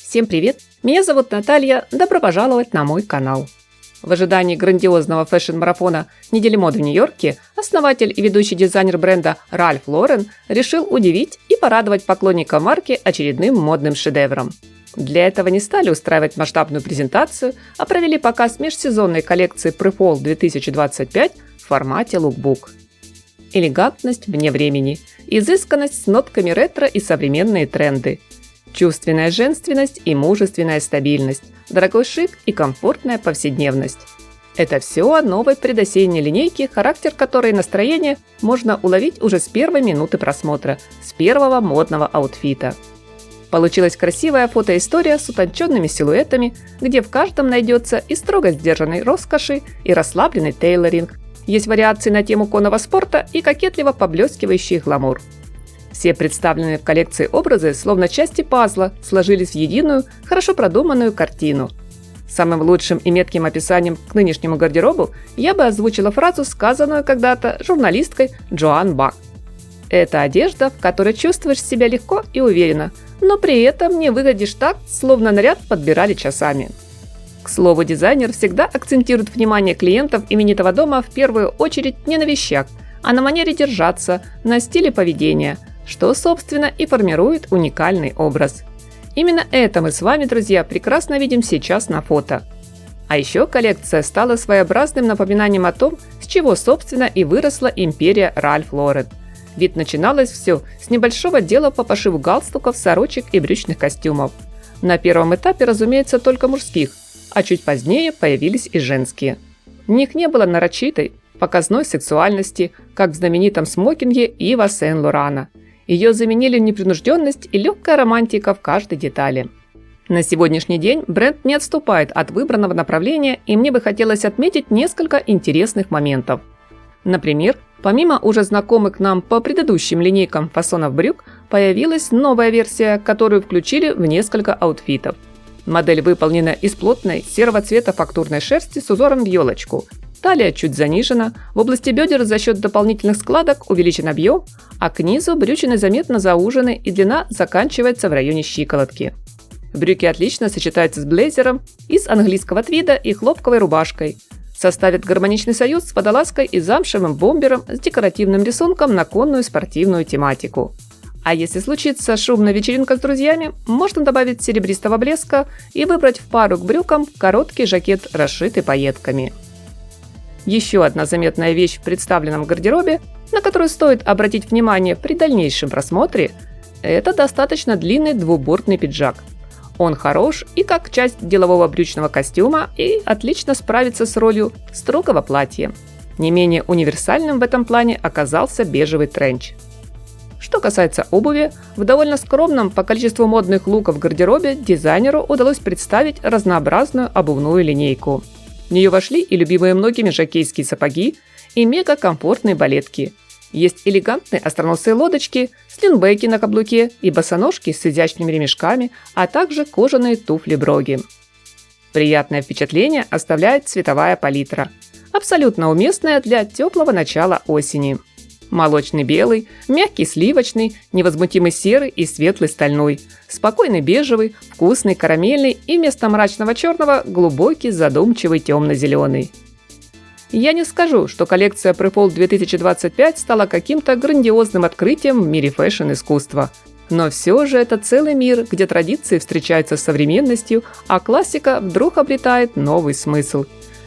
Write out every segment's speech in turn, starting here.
Всем привет! Меня зовут Наталья, добро пожаловать на мой канал. В ожидании грандиозного фэшн-марафона «Недели моды в Нью-Йорке» основатель и ведущий дизайнер бренда Ральф Лорен решил удивить и порадовать поклонников марки очередным модным шедевром. Для этого не стали устраивать масштабную презентацию, а провели показ межсезонной коллекции Pre-Fall 2025 в формате лукбук. Элегантность вне времени, изысканность с нотками ретро и современные тренды, чувственная женственность и мужественная стабильность, дорогой шик и комфортная повседневность. Это все о новой предосенней линейке, характер которой и настроение можно уловить уже с первой минуты просмотра, с первого модного аутфита. Получилась красивая фотоистория с утонченными силуэтами, где в каждом найдется и строго сдержанной роскоши, и расслабленный тейлоринг. Есть вариации на тему конного спорта и кокетливо поблескивающий гламур. Все представленные в коллекции образы, словно части пазла, сложились в единую, хорошо продуманную картину. Самым лучшим и метким описанием к нынешнему гардеробу я бы озвучила фразу, сказанную когда-то журналисткой Джоан Бак. Это одежда, в которой чувствуешь себя легко и уверенно, но при этом не выглядишь так, словно наряд подбирали часами. К слову, дизайнер всегда акцентирует внимание клиентов именитого дома в первую очередь не на вещах, а на манере держаться, на стиле поведения, что, собственно, и формирует уникальный образ. Именно это мы с вами, друзья, прекрасно видим сейчас на фото. А еще коллекция стала своеобразным напоминанием о том, с чего, собственно, и выросла империя Ральф Лорен. Ведь начиналось все с небольшого дела по пошиву галстуков, сорочек и брючных костюмов. На первом этапе, разумеется, только мужских, а чуть позднее появились и женские. В них не было нарочитой, показной сексуальности, как в знаменитом смокинге Ива Сен-Лорана. Ее заменили непринужденность и легкая романтика в каждой детали. На сегодняшний день бренд не отступает от выбранного направления, и мне бы хотелось отметить несколько интересных моментов. Например, помимо уже знакомых нам по предыдущим линейкам фасонов брюк, появилась новая версия, которую включили в несколько аутфитов. Модель выполнена из плотной серого цвета фактурной шерсти с узором в елочку. Талия чуть занижена, в области бедер за счет дополнительных складок увеличен объем, а к низу брючины заметно заужены и длина заканчивается в районе щиколотки. Брюки отлично сочетаются с блейзером из английского твида и хлопковой рубашкой. Составят гармоничный союз с водолазкой и замшевым бомбером с декоративным рисунком на конную спортивную тематику. А если случится шумная вечеринка с друзьями, можно добавить серебристого блеска и выбрать в пару к брюкам короткий жакет, расшитый пайетками. Еще одна заметная вещь в представленном гардеробе, на которую стоит обратить внимание при дальнейшем просмотре, это достаточно длинный двубортный пиджак. Он хорош и как часть делового брючного костюма и отлично справится с ролью строгого платья. Не менее универсальным в этом плане оказался бежевый тренч. Что касается обуви, в довольно скромном по количеству модных луков гардеробе дизайнеру удалось представить разнообразную обувную линейку. В нее вошли и любимые многими жокейские сапоги, и мега-комфортные балетки. Есть элегантные остроносые лодочки, слинбеки на каблуке и босоножки с изящными ремешками, а также кожаные туфли-броги. Приятное впечатление оставляет цветовая палитра, абсолютно уместная для теплого начала осени. Молочный белый, мягкий сливочный, невозмутимый серый и светлый стальной, спокойный бежевый, вкусный карамельный и вместо мрачного черного глубокий задумчивый темно-зеленый. Я не скажу, что коллекция Pre-Fall 2025 стала каким-то грандиозным открытием в мире фэшн-искусства. Но все же это целый мир, где традиции встречаются с современностью, а классика вдруг обретает новый смысл.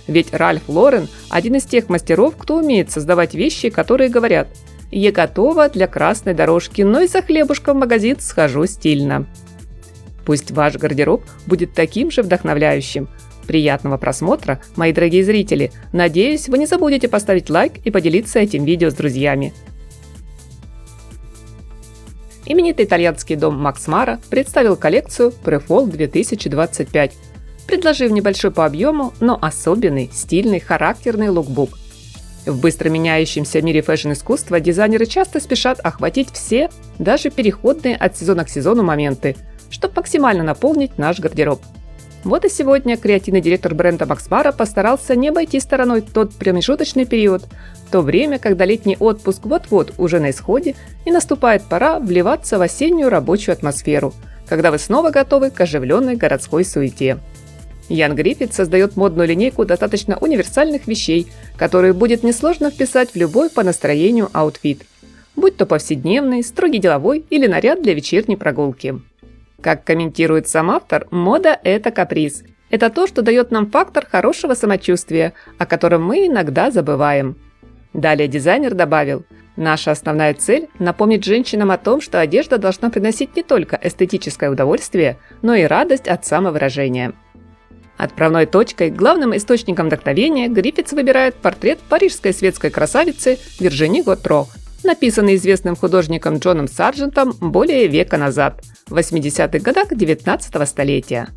Ведь Ральф Лорен – один из тех мастеров, кто умеет создавать вещи, которые говорят: «Я готова для красной дорожки, но и за хлебушком в магазин схожу стильно». Пусть ваш гардероб будет таким же вдохновляющим. Приятного просмотра, мои дорогие зрители! Надеюсь, вы не забудете поставить лайк и поделиться этим видео с друзьями. Именитый итальянский дом Макс Мара представил коллекцию Pre-Fall 2025. Предложив небольшой по объему, но особенный, стильный, характерный лукбук. В быстро меняющемся мире фэшн-искусства дизайнеры часто спешат охватить все, даже переходные от сезона к сезону моменты, чтобы максимально наполнить наш гардероб. Вот и сегодня креативный директор бренда Макс Мара постарался не обойти стороной тот промежуточный период, то время, когда летний отпуск вот-вот уже на исходе и наступает пора вливаться в осеннюю рабочую атмосферу, когда вы снова готовы к оживленной городской суете. Ян Гриффит создает модную линейку достаточно универсальных вещей, которые будет несложно вписать в любой по настроению аутфит, будь то повседневный, строгий деловой или наряд для вечерней прогулки. Как комментирует сам автор, мода – это каприз. Это то, что дает нам фактор хорошего самочувствия, о котором мы иногда забываем. Далее дизайнер добавил: наша основная цель – напомнить женщинам о том, что одежда должна приносить не только эстетическое удовольствие, но и радость от самовыражения. Отправной точкой, главным источником вдохновения Гриффитс выбирает портрет парижской светской красавицы Виржини Готро, написанный известным художником Джоном Сарджентом более века назад, в 80-х годах 19 столетия.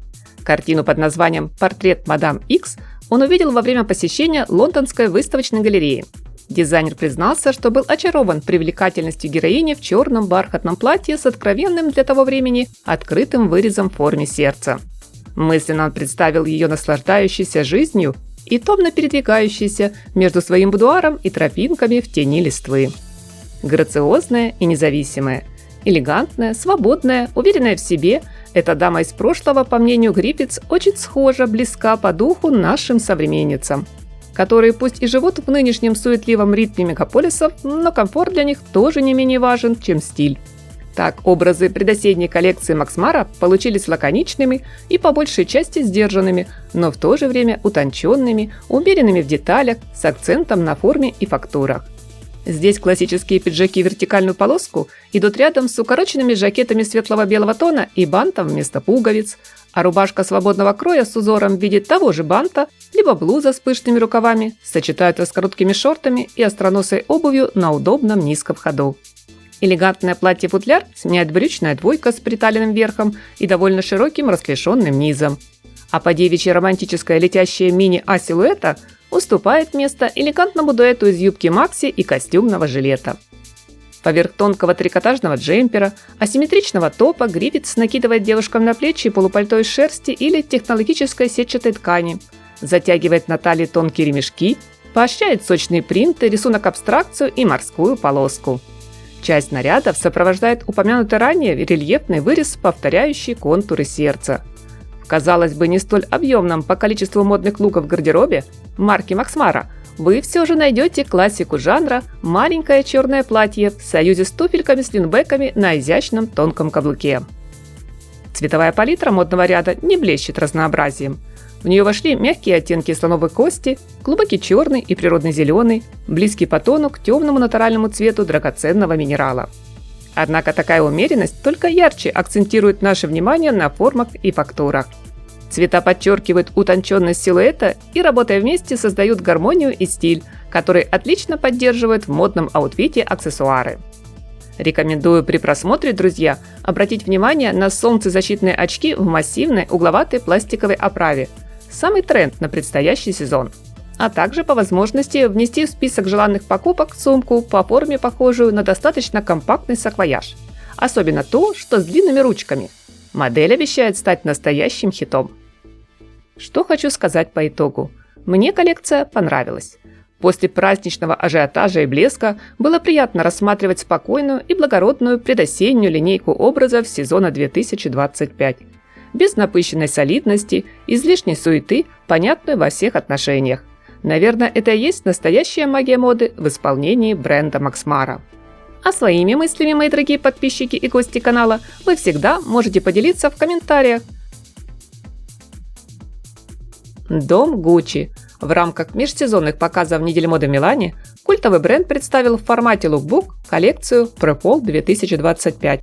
Картину под названием «Портрет мадам Икс» он увидел во время посещения Лондонской выставочной галереи. Дизайнер признался, что был очарован привлекательностью героини в черном бархатном платье с откровенным для того времени открытым вырезом в форме сердца. Мысленно он представил ее наслаждающейся жизнью и томно передвигающейся между своим будуаром и тропинками в тени листвы. Грациозная и независимая, элегантная, свободная, уверенная в себе, эта дама из прошлого, по мнению Гриффитс, очень схожа, близка по духу нашим современницам, которые пусть и живут в нынешнем суетливом ритме мегаполисов, но комфорт для них тоже не менее важен, чем стиль. Так, образы предосенней коллекции Max Mara получились лаконичными и по большей части сдержанными, но в то же время утонченными, умеренными в деталях, с акцентом на форме и фактурах. Здесь классические пиджаки в вертикальную полоску идут рядом с укороченными жакетами светлого белого тона и бантом вместо пуговиц, а рубашка свободного кроя с узором в виде того же банта, либо блуза с пышными рукавами сочетаются с короткими шортами и остроносой обувью на удобном низком ходу. Элегантное платье-футляр сменяет брючная двойка с приталенным верхом и довольно широким расклешенным низом. А по девичьи романтическая летящая мини-А-силуэта уступает место элегантному дуэту из юбки макси и костюмного жилета. Поверх тонкого трикотажного джемпера, асимметричного топа Гриффитс накидывает девушкам на плечи полупальто из шерсти или технологической сетчатой ткани, затягивает на талии тонкие ремешки, поощряет сочные принты, рисунок-абстракцию и морскую полоску. Часть нарядов сопровождает упомянутый ранее рельефный вырез, повторяющий контуры сердца. В, казалось бы, не столь объемном по количеству модных луков гардеробе марки Max Mara вы все же найдете классику жанра маленькое черное платье в союзе с туфельками с линбеками на изящном тонком каблуке. Цветовая палитра модного ряда не блещет разнообразием. В нее вошли мягкие оттенки слоновой кости, глубокий черный и природный зеленый, близкий по тону к темному натуральному цвету драгоценного минерала. Однако такая умеренность только ярче акцентирует наше внимание на формах и фактурах. Цвета подчеркивают утонченность силуэта и, работая вместе, создают гармонию и стиль, который отлично поддерживают в модном аутфите аксессуары. Рекомендую при просмотре, друзья, обратить внимание на солнцезащитные очки в массивной угловатой пластиковой оправе. Самый тренд на предстоящий сезон. А также по возможности внести в список желанных покупок сумку по форме, похожую на достаточно компактный саквояж. Особенно то, что с длинными ручками. Модель обещает стать настоящим хитом. Что хочу сказать по итогу. Мне коллекция понравилась. После праздничного ажиотажа и блеска было приятно рассматривать спокойную и благородную предосеннюю линейку образов сезона 2025. Без напыщенной солидности, излишней суеты, понятной во всех отношениях. Наверное, это и есть настоящая магия моды в исполнении бренда Max Mara. А своими мыслями, мои дорогие подписчики и гости канала, вы всегда можете поделиться в комментариях. Дом Гуччи. В рамках межсезонных показов недели моды в Милане культовый бренд представил в формате лукбук коллекцию Pre-Fall 2025.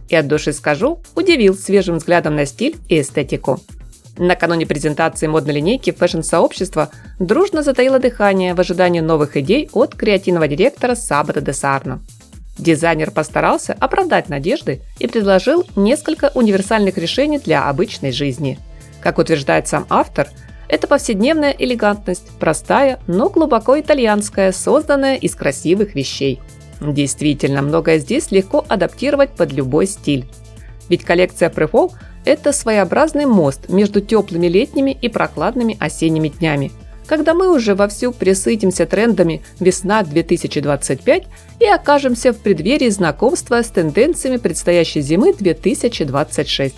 И от души скажу, удивил свежим взглядом на стиль и эстетику. Накануне презентации модной линейки фэшн-сообщество дружно затаило дыхание в ожидании новых идей от креативного директора Сабата де Сарно. Дизайнер постарался оправдать надежды и предложил несколько универсальных решений для обычной жизни. Как утверждает сам автор, это повседневная элегантность, простая, но глубоко итальянская, созданная из красивых вещей. Действительно, многое здесь легко адаптировать под любой стиль. Ведь коллекция Pre-Fall – это своеобразный мост между теплыми летними и прохладными осенними днями, когда мы уже вовсю пресытимся трендами «Весна 2025» и окажемся в преддверии знакомства с тенденциями предстоящей зимы 2026.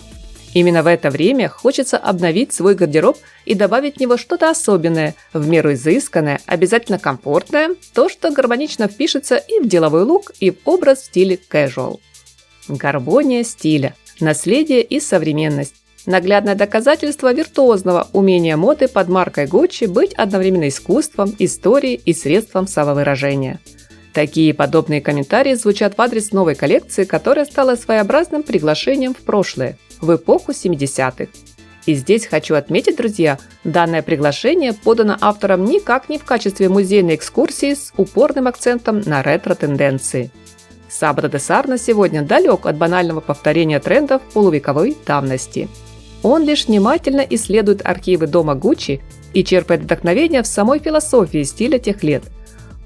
Именно в это время хочется обновить свой гардероб и добавить в него что-то особенное, в меру изысканное, обязательно комфортное, то, что гармонично впишется и в деловой лук, и в образ в стиле casual. Гармония стиля, наследие и современность. Наглядное доказательство виртуозного умения моды под маркой Gucci быть одновременно искусством, историей и средством самовыражения. Такие подобные комментарии звучат в адрес новой коллекции, которая стала своеобразным приглашением в прошлое, в эпоху 70-х. И здесь хочу отметить, друзья, данное приглашение подано автором никак не в качестве музейной экскурсии с упорным акцентом на ретро-тенденции. Сабро де Сарно сегодня далек от банального повторения трендов полувековой давности. Он лишь внимательно исследует архивы дома Gucci и черпает вдохновение в самой философии стиля тех лет.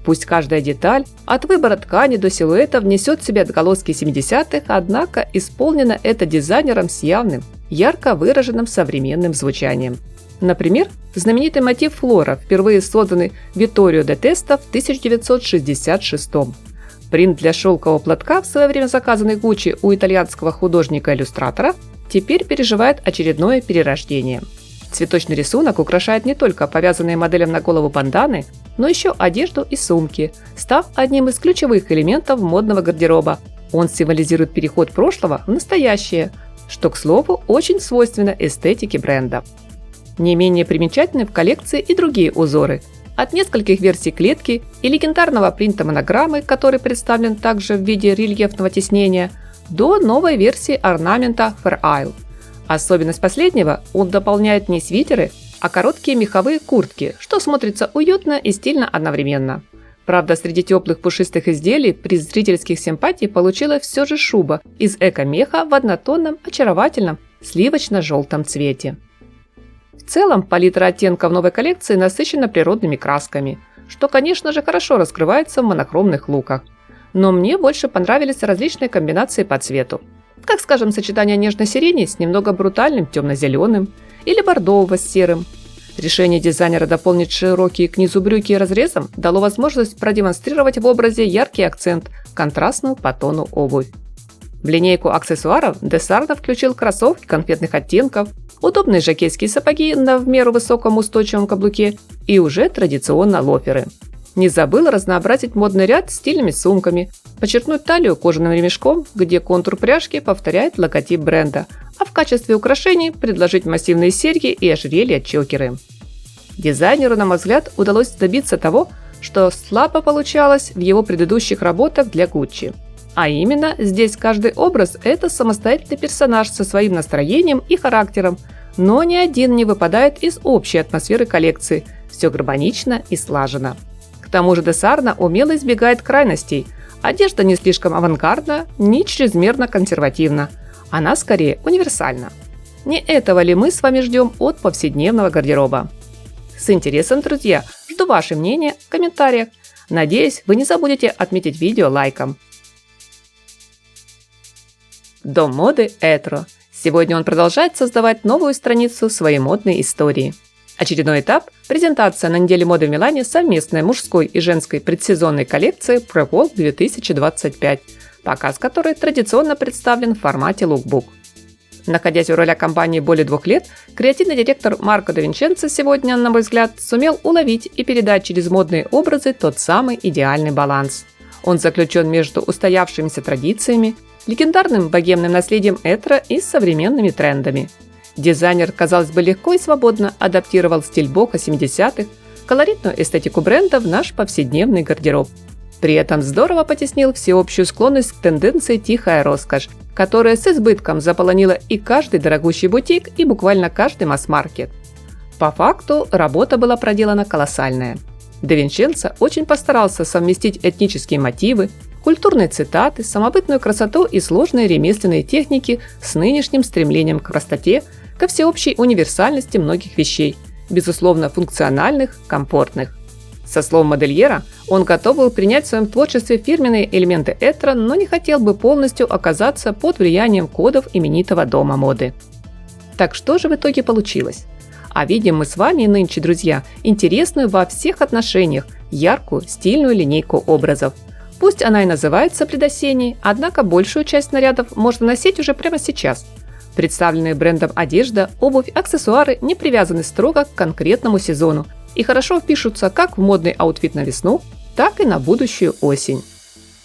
Пусть каждая деталь, от выбора ткани до силуэта, внесет в себя отголоски 70-х, однако исполнено это дизайнером с явным, ярко выраженным современным звучанием. Например, знаменитый мотив флора, впервые созданный Витторио де Тесто в 1966 -м. Принт для шелкового платка, в свое время заказанный Gucci у итальянского художника-иллюстратора, теперь переживает очередное перерождение. Цветочный рисунок украшает не только повязанные моделям на голову банданы, но еще одежду и сумки, став одним из ключевых элементов модного гардероба. Он символизирует переход прошлого в настоящее, что, к слову, очень свойственно эстетике бренда. Не менее примечательны в коллекции и другие узоры. От нескольких версий клетки и легендарного принта монограммы, который представлен также в виде рельефного тиснения, до новой версии орнамента Fair Isle. Особенность последнего – он дополняет не свитеры, а короткие меховые куртки, что смотрится уютно и стильно одновременно. Правда, среди теплых пушистых изделий приз зрительских симпатий получила все же шуба из эко-меха в однотонном, очаровательном, сливочно-желтом цвете. В целом, палитра оттенков новой коллекции насыщена природными красками, что, конечно же, хорошо раскрывается в монохромных луках. Но мне больше понравились различные комбинации по цвету. Как, скажем, сочетание нежной сирени с немного брутальным темно-зеленым или бордового с серым. Решение дизайнера дополнить широкие к низу брюки разрезом дало возможность продемонстрировать в образе яркий акцент, контрастную по тону обувь. В линейку аксессуаров де Сарно включил кроссовки конфетных оттенков, удобные жакетские сапоги на в меру высоком устойчивом каблуке и уже традиционно лоферы. Не забыл разнообразить модный ряд стильными сумками, подчеркнуть талию кожаным ремешком, где контур пряжки повторяет логотип бренда, а в качестве украшений предложить массивные серьги и ожерелья-чокеры. Дизайнеру, на мой взгляд, удалось добиться того, что слабо получалось в его предыдущих работах для Gucci. А именно, здесь каждый образ – это самостоятельный персонаж со своим настроением и характером, но ни один не выпадает из общей атмосферы коллекции, все гармонично и слаженно. К тому же де Сарно умело избегает крайностей. Одежда не слишком авангардна, ни чрезмерно консервативна. Она скорее универсальна. Не этого ли мы с вами ждем от повседневного гардероба? С интересом, друзья, жду ваше мнение в комментариях. Надеюсь, вы не забудете отметить видео лайком. Дом моды Etro. Сегодня он продолжает создавать новую страницу своей модной истории. Очередной этап – презентация на неделе моды в Милане совместной мужской и женской предсезонной коллекции Pre-Fall 2025, показ которой традиционно представлен в формате лукбук. Находясь в роли компании более 2 лет, креативный директор Марко де Винченцо сегодня, на мой взгляд, сумел уловить и передать через модные образы тот самый идеальный баланс. Он заключен между устоявшимися традициями, легендарным богемным наследием Etro и современными трендами. Дизайнер, казалось бы, легко и свободно адаптировал стиль боха 70-х, колоритную эстетику бренда в наш повседневный гардероб. При этом здорово потеснил всеобщую склонность к тенденции «тихая роскошь», которая с избытком заполонила и каждый дорогущий бутик, и буквально каждый масс-маркет. По факту работа была проделана колоссальная. Де Винченцо очень постарался совместить этнические мотивы, культурные цитаты, самобытную красоту и сложные ремесленные техники с нынешним стремлением к простоте, ко всеобщей универсальности многих вещей, безусловно функциональных, комфортных. Со слов модельера, он готов был принять в своем творчестве фирменные элементы Etro, но не хотел бы полностью оказаться под влиянием кодов именитого дома моды. Так что же в итоге получилось? А видим мы с вами нынче, друзья, интересную во всех отношениях, яркую, стильную линейку образов. Пусть она и называется предосенней, однако большую часть нарядов можно носить уже прямо сейчас. Представленные брендом одежда, обувь, аксессуары не привязаны строго к конкретному сезону и хорошо впишутся как в модный аутфит на весну, так и на будущую осень.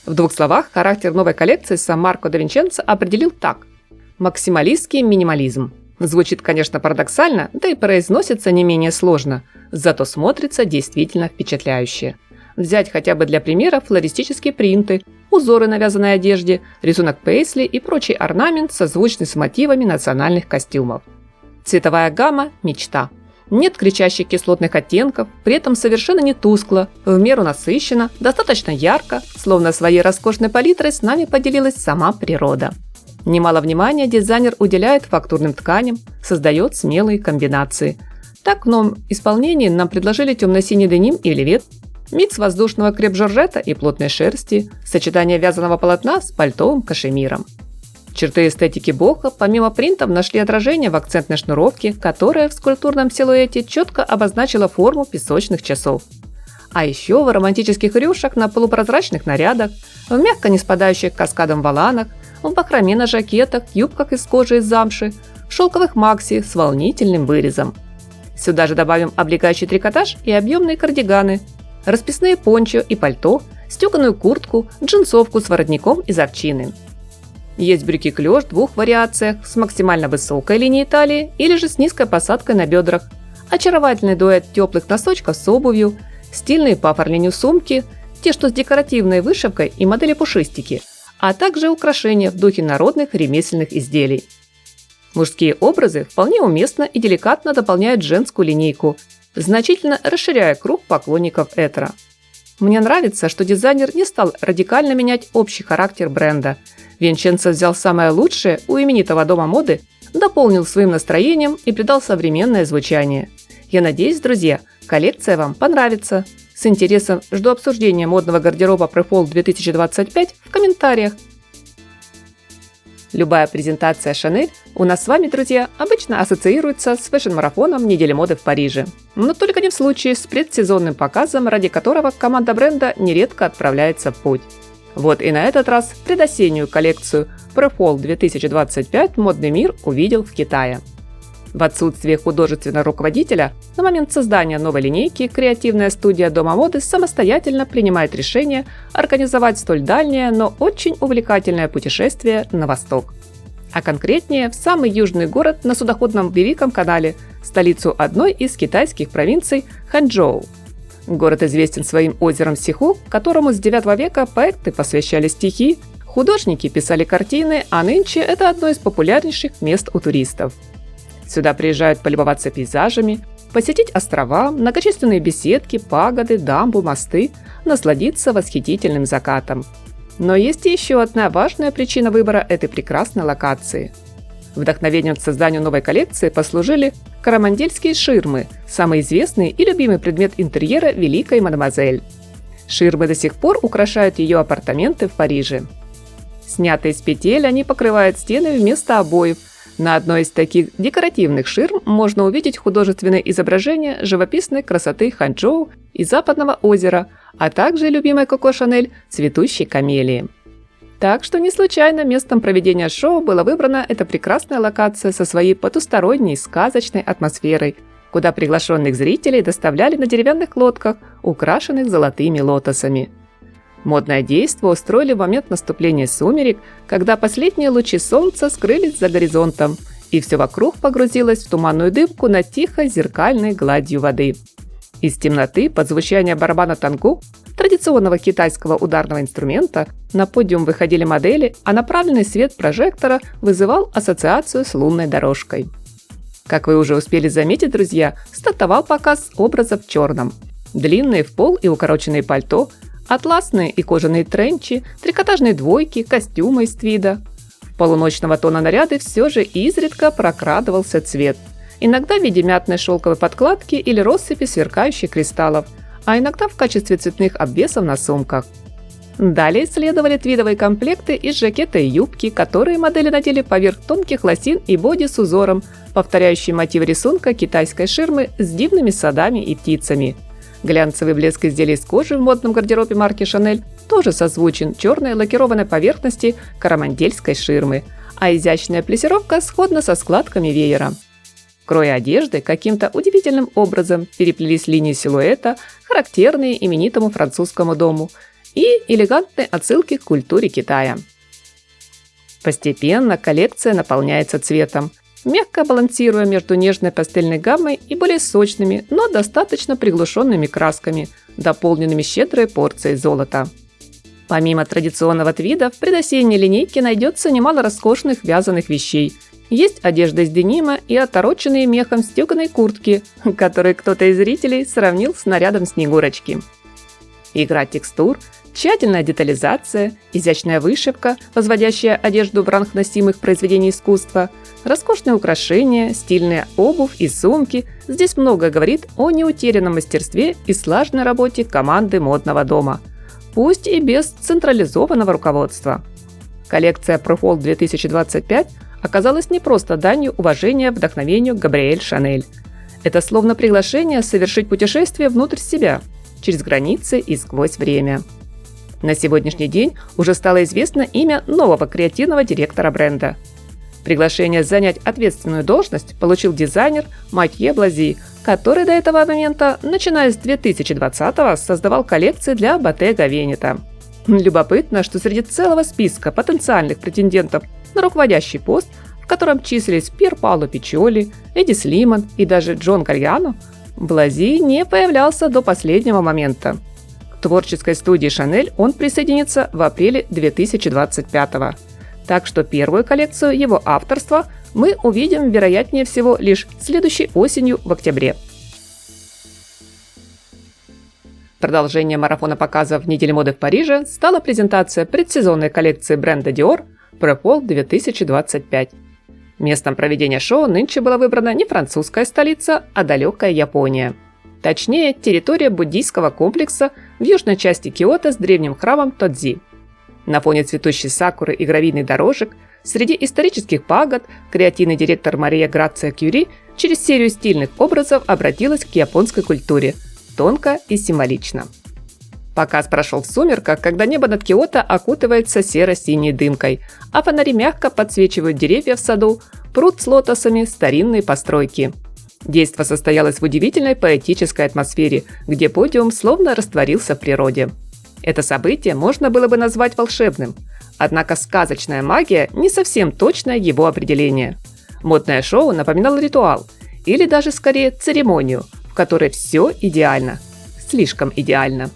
В двух словах, характер новой коллекции сам Марко да Винченцо определил так. Максималистский минимализм. Звучит, конечно, парадоксально, да и произносится не менее сложно, зато смотрится действительно впечатляюще. Взять хотя бы для примера флористические принты, узоры на вязаной одежде, рисунок пейсли и прочий орнамент, созвучный с мотивами национальных костюмов. Цветовая гамма – мечта. Нет кричащих кислотных оттенков, при этом совершенно не тускло, в меру насыщенно, достаточно ярко, словно своей роскошной палитрой с нами поделилась сама природа. Немало внимания дизайнер уделяет фактурным тканям, создает смелые комбинации. Так в новом исполнении нам предложили темно-синий деним и вельвет, микс воздушного креп-жоржета и плотной шерсти, сочетание вязаного полотна с пальтовым кашемиром. Черты эстетики бохо помимо принтов нашли отражение в акцентной шнуровке, которая в скульптурном силуэте четко обозначила форму песочных часов. А еще в романтических рюшах на полупрозрачных нарядах, в мягко не спадающих каскадом воланах, в бахроме на жакетах, юбках из кожи и замши, шелковых макси с волнительным вырезом. Сюда же добавим облегающий трикотаж и объемные кардиганы, расписные пончо и пальто, стеганую куртку, джинсовку с воротником из овчины. Есть брюки-клеш в двух вариациях с максимально высокой линией талии или же с низкой посадкой на бедрах, очаровательный дуэт теплых носочков с обувью, стильные по оформлению сумки, те, что с декоративной вышивкой и модели-пушистики, а также украшения в духе народных ремесленных изделий. Мужские образы вполне уместно и деликатно дополняют женскую линейку, значительно расширяя круг поклонников этро. Мне нравится, что дизайнер не стал радикально менять общий характер бренда. Винченцо взял самое лучшее у именитого дома моды, дополнил своим настроением и придал современное звучание. Я надеюсь, друзья, коллекция вам понравится. С интересом жду обсуждения модного гардероба Pre-Fall 2025 в комментариях. Любая презентация Chanel у нас с вами, друзья, обычно ассоциируется с фэшн-марафоном недели моды в Париже. Но только не в случае с предсезонным показом, ради которого команда бренда нередко отправляется в путь. Вот и на этот раз предосеннюю коллекцию Pre-Fall 2025 модный мир увидел в Китае. В отсутствие художественного руководителя на момент создания новой линейки креативная студия Дома моды самостоятельно принимает решение организовать столь дальнее, но очень увлекательное путешествие на восток. А конкретнее в самый южный город на судоходном Великом канале, столицу одной из китайских провинций Ханчжоу. Город известен своим озером Сиху, которому с 9 века поэты посвящали стихи, художники писали картины, а нынче это одно из популярнейших мест у туристов. Сюда приезжают полюбоваться пейзажами, посетить острова, многочисленные беседки, пагоды, дамбу, мосты, насладиться восхитительным закатом. Но есть еще одна важная причина выбора этой прекрасной локации. Вдохновением к созданию новой коллекции послужили карамандельские ширмы, самый известный и любимый предмет интерьера великой мадемуазель. Ширмы до сих пор украшают ее апартаменты в Париже. Снятые с петель, они покрывают стены вместо обоев. На одной из таких декоративных ширм можно увидеть художественное изображение живописной красоты Ханчжоу и Западного озера, а также любимой Коко Шанель цветущей камелии. Так что не случайно местом проведения шоу была выбрана эта прекрасная локация со своей потусторонней сказочной атмосферой, куда приглашенных зрителей доставляли на деревянных лодках, украшенных золотыми лотосами. Модное действо устроили в момент наступления сумерек, когда последние лучи солнца скрылись за горизонтом, и все вокруг погрузилось в туманную дымку над тихой зеркальной гладью воды. Из темноты под звучание барабана тангу, традиционного китайского ударного инструмента, на подиум выходили модели, а направленный свет прожектора вызывал ассоциацию с лунной дорожкой. Как вы уже успели заметить, друзья, стартовал показ образов в черном. Длинные в пол и укороченные пальто, атласные и кожаные тренчи, трикотажные двойки, костюмы из твида. В полуночного тона наряды все же изредка прокрадывался цвет. Иногда в виде мятной шелковой подкладки или россыпи сверкающих кристаллов, а иногда в качестве цветных обвесов на сумках. Далее следовали твидовые комплекты из жакета и юбки, которые модели надели поверх тонких лосин и боди с узором, повторяющий мотив рисунка китайской ширмы с дивными садами и птицами. Глянцевый блеск изделий из кожи в модном гардеробе марки Шанель тоже созвучен черной лакированной поверхности карамандельской ширмы, а изящная плессировка сходна со складками веера. В крое одежды каким-то удивительным образом переплелись линии силуэта, характерные именитому французскому дому, и элегантные отсылки к культуре Китая. Постепенно коллекция наполняется цветом, мягко балансируя между нежной пастельной гаммой и более сочными, но достаточно приглушенными красками, дополненными щедрой порцией золота. Помимо традиционного твида, в предосенней линейке найдется немало роскошных вязаных вещей. Есть одежда из денима и отороченные мехом стеганые куртки, которые кто-то из зрителей сравнил с нарядом Снегурочки. Игра текстур, тщательная детализация, изящная вышивка, возводящая одежду в ранг носимых произведений искусства, роскошные украшения, стильная обувь и сумки – здесь многое говорит о неутерянном мастерстве и слаженной работе команды модного дома, пусть и без централизованного руководства. Коллекция Prefall 2025 оказалась не просто данью уважения вдохновению Габриэль Шанель. Это словно приглашение совершить путешествие внутрь себя, через границы и сквозь время. На сегодняшний день уже стало известно имя нового креативного директора бренда. Приглашение занять ответственную должность получил дизайнер Матье Блази, который до этого момента, начиная с 2020-го, создавал коллекции для Bottega Veneta. Любопытно, что среди целого списка потенциальных претендентов на руководящий пост, в котором числились Пьер Паоло Пичоли, Эдди Слиман и даже Джон Гальяно, Блази не появлялся до последнего момента. К творческой студии Шанель он присоединится в апреле 2025-го. Так что первую коллекцию его авторства мы увидим, вероятнее всего, лишь следующей осенью в октябре. Продолжением марафона показов недели моды в Париже стала презентация предсезонной коллекции бренда Dior Prefall 2025. Местом проведения шоу нынче была выбрана не французская столица, а далекая Япония. Точнее, территория буддийского комплекса в южной части Киото с древним храмом Тодзи. На фоне цветущей сакуры и гравийных дорожек, среди исторических пагод, креативный директор Мария Грация Кюри через серию стильных образов обратилась к японской культуре – тонко и символично. Показ прошел в сумерках, когда небо над Киото окутывается серо-синей дымкой, а фонари мягко подсвечивают деревья в саду, пруд с лотосами, старинные постройки. Действо состоялось в удивительной поэтической атмосфере, где подиум словно растворился в природе. Это событие можно было бы назвать волшебным, однако сказочная магия не совсем точное его определение. Модное шоу напоминало ритуал, или даже скорее церемонию, в которой все идеально. Слишком идеально.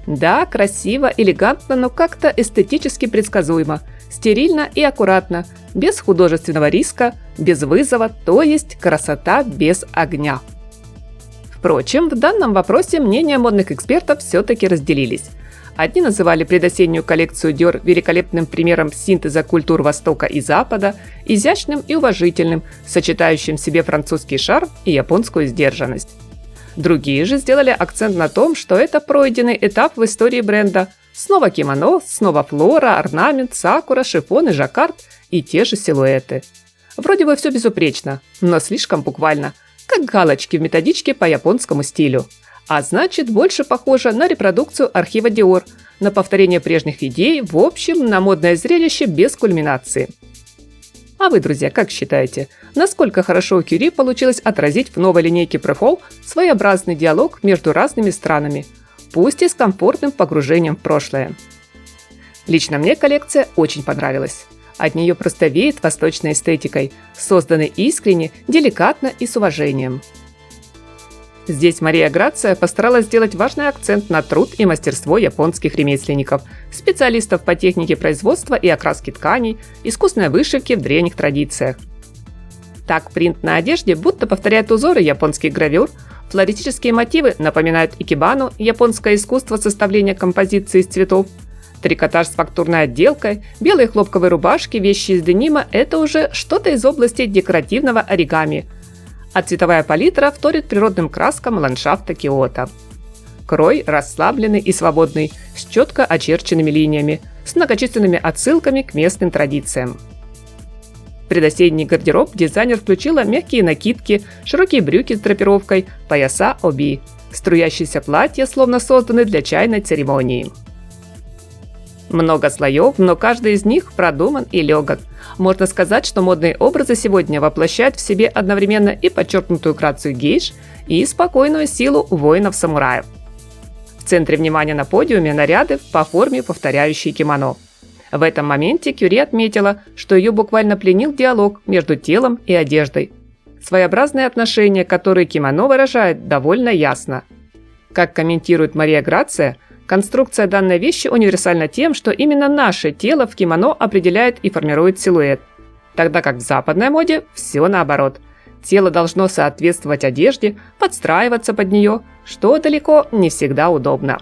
Да, красиво, элегантно, но как-то эстетически предсказуемо, стерильно и аккуратно, без художественного риска, без вызова, то есть красота без огня. Впрочем, в данном вопросе мнения модных экспертов все-таки разделились. Одни называли предосеннюю коллекцию Dior великолепным примером синтеза культур Востока и Запада, изящным и уважительным, сочетающим в себе французский шарм и японскую сдержанность. Другие же сделали акцент на том, что это пройденный этап в истории бренда. Снова кимоно, снова флора, орнамент, сакура, шифон и жаккард и те же силуэты. Вроде бы все безупречно, но слишком буквально, как галочки в методичке по японскому стилю. А значит, больше похоже на репродукцию архива Dior, на повторение прежних идей, в общем, на модное зрелище без кульминации. А вы, друзья, как считаете, насколько хорошо у Кюри получилось отразить в новой линейке Prefall своеобразный диалог между разными странами, пусть и с комфортным погружением в прошлое? Лично мне коллекция очень понравилась. От нее просто веет восточной эстетикой, созданной искренне, деликатно и с уважением. Здесь Мария Грация постаралась сделать важный акцент на труд и мастерство японских ремесленников, специалистов по технике производства и окраски тканей, искусной вышивки в древних традициях. Так, принт на одежде будто повторяет узоры японских гравюр, флористические мотивы напоминают икебану, японское искусство составления композиции из цветов, трикотаж с фактурной отделкой, белые хлопковые рубашки, вещи из денима – это уже что-то из области декоративного оригами, а цветовая палитра вторит природным краскам ландшафта Киото. Крой расслабленный и свободный, с четко очерченными линиями, с многочисленными отсылками к местным традициям. предосенний гардероб дизайнер включила мягкие накидки, широкие брюки с драпировкой, пояса оби. Струящиеся платья словно созданы для чайной церемонии. Много слоев, но каждый из них продуман и легок. Можно сказать, что модные образы сегодня воплощают в себе одновременно и подчеркнутую грацию гейш, и спокойную силу воинов-самураев. В центре внимания на подиуме наряды по форме, повторяющие кимоно. В этом моменте Кюри отметила, что ее буквально пленил диалог между телом и одеждой. Своеобразные отношения, которые кимоно выражает довольно ясно. Как комментирует Мария Грация, конструкция данной вещи универсальна тем, что именно наше тело в кимоно определяет и формирует силуэт, тогда как в западной моде все наоборот. Тело должно соответствовать одежде, подстраиваться под нее, что далеко не всегда удобно.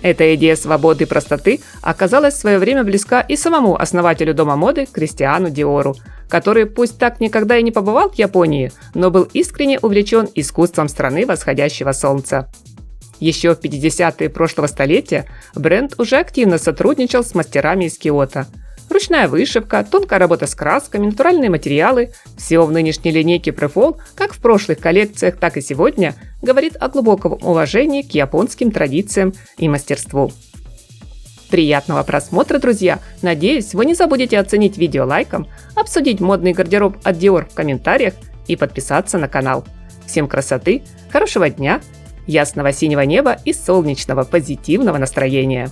Эта идея свободы и простоты оказалась в свое время близка и самому основателю дома моды Кристиану Диору, который пусть так никогда и не побывал в Японии, но был искренне увлечен искусством страны восходящего солнца. Еще в 50-е прошлого столетия бренд уже активно сотрудничал с мастерами из Киото. Ручная вышивка, тонкая работа с красками, натуральные материалы – все в нынешней линейке Prefall, как в прошлых коллекциях, так и сегодня, говорит о глубоком уважении к японским традициям и мастерству. Приятного просмотра, друзья! Надеюсь, вы не забудете оценить видео лайком, обсудить модный гардероб от Dior в комментариях и подписаться на канал. Всем красоты, хорошего дня, ясного синего неба и солнечного позитивного настроения!